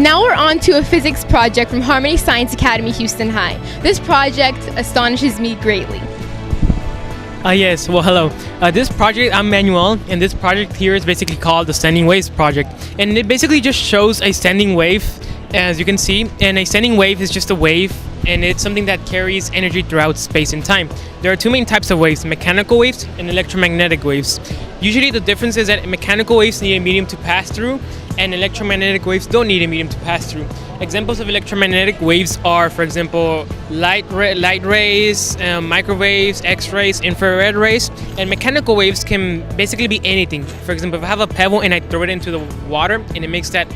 Now we're on to a physics project from Harmony Science Academy, Houston High. This project astonishes me greatly. Yes, well, hello. This project, I'm Manuel, and this project here is basically called the Standing Waves Project. And it basically just shows a standing wave, as you can see. And a standing wave is just a wave, and it's something that carries energy throughout space and time. There are two main types of waves, mechanical waves and electromagnetic waves. Usually the difference is that mechanical waves need a medium to pass through, and electromagnetic waves don't need a medium to pass through. Examples of electromagnetic waves are, for example, light rays, microwaves, X-rays, infrared rays, and mechanical waves can basically be anything. For example, if I have a pebble and I throw it into the water and it makes that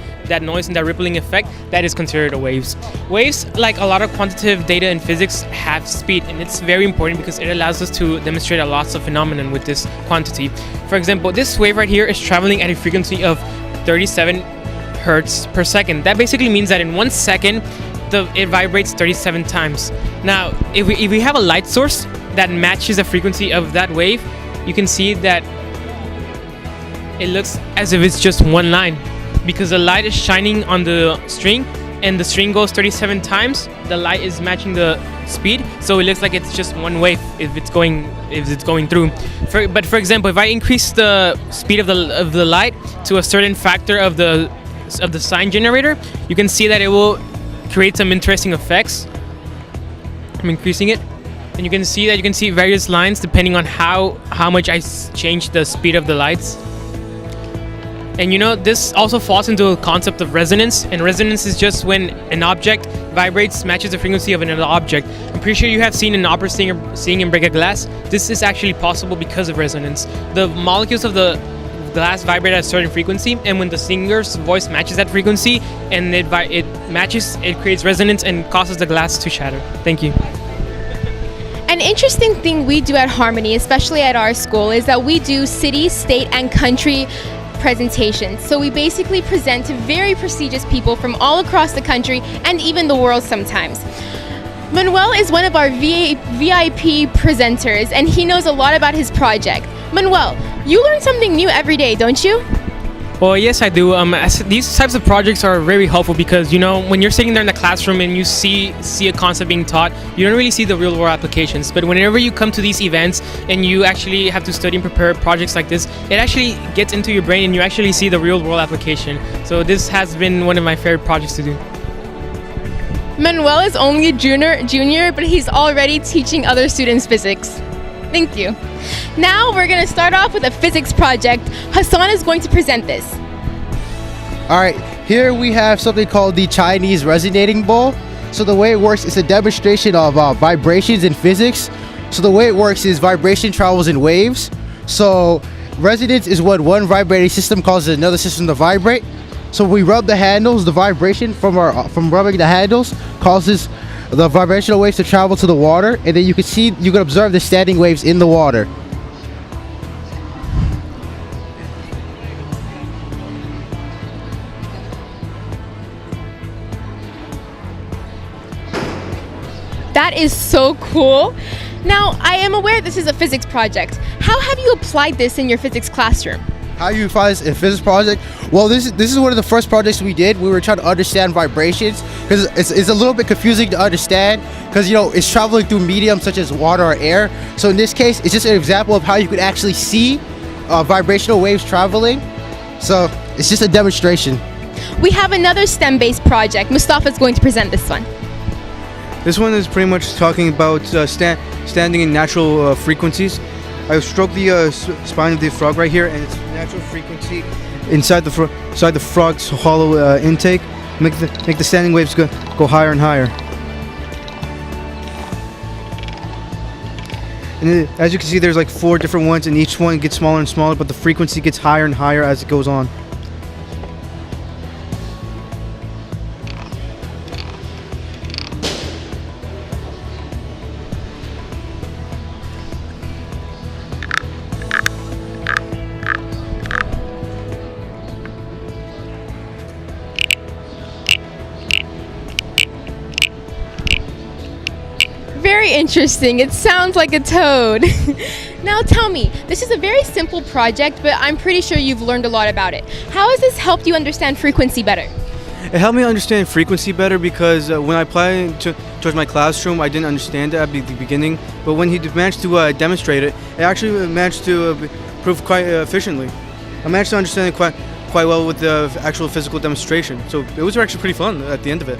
noise and that rippling effect, that is considered a waves. Waves, like a lot of quantitative data in physics, have speed, and it's very important because it allows us to demonstrate lots of phenomenon with this quantity. For example, this wave right here is traveling at a frequency of 37 hertz per second. That basically means that in 1 second, it vibrates 37 times. Now, if we have a light source that matches the frequency of that wave, you can see that it looks as if it's just one line, because the light is shining on the string, and the string goes 37 times. The light is matching the speed, so it looks like it's just one wave if it's going through. But for example, if I increase the speed of the light to a certain factor of the sine generator, you can see that it will create some interesting effects. I'm increasing it, and you can see various lines depending on how much I change the speed of the lights. And you know, this also falls into a concept of resonance, and resonance is just when an object vibrates, matches the frequency of another object. I'm pretty sure you have seen an opera singer sing and break a glass. This is actually possible because of resonance. The molecules of the glass vibrate at a certain frequency, and when the singer's voice matches that frequency and it creates resonance and causes the glass to shatter. Thank you. An interesting thing we do at Harmony, especially at our school, is that we do city, state, and country presentations. So we basically present to very prestigious people from all across the country and even the world sometimes. Manuel is one of our VIP presenters, and he knows a lot about his project. Manuel, you learn something new every day, don't you? Well, yes, I do. These types of projects are very helpful because, you know, when you're sitting there in the classroom and you see a concept being taught, you don't really see the real world applications. But whenever you come to these events and you actually have to study and prepare projects like this, it actually gets into your brain and you actually see the real world application. So this has been one of my favorite projects to do. Manuel is only a junior, but he's already teaching other students physics. Thank you. Now we're going to start off with a physics project. Hassan is going to present this. All right, here we have something called the Chinese resonating ball. So the way it works is a demonstration of vibrations in physics. So the way it works is vibration travels in waves. So resonance is when one vibrating system causes another system to vibrate. So when we rub the handles, the vibration from rubbing the handles causes the vibrational waves to travel to the water, and then you can observe the standing waves in the water. That is so cool. Now, I am aware this is a physics project. How have you applied this in your physics classroom? How you apply this in a physics project? Well, this is one of the first projects we did. We were trying to understand vibrations because it's a little bit confusing to understand because, you know, it's traveling through mediums such as water or air. So in this case, it's just an example of how you could actually see vibrational waves traveling. So it's just a demonstration. We have another STEM-based project. Mustafa is going to present this one. This one is pretty much talking about standing in natural frequencies. I stroke the spine of the frog right here, and its natural frequency inside the frog's hollow intake make the standing waves go higher and higher. And as you can see, there's like 4 different ones, and each one gets smaller and smaller, but the frequency gets higher and higher as it goes on. Very interesting. It sounds like a toad. Now tell me, this is a very simple project, but I'm pretty sure you've learned a lot about it. How has this helped you understand frequency better? It helped me understand frequency better because when I applied towards my classroom, I didn't understand it at the beginning. But when he managed to demonstrate it, it actually managed to prove quite efficiently. I managed to understand it quite well with the actual physical demonstration. So it was actually pretty fun at the end of it.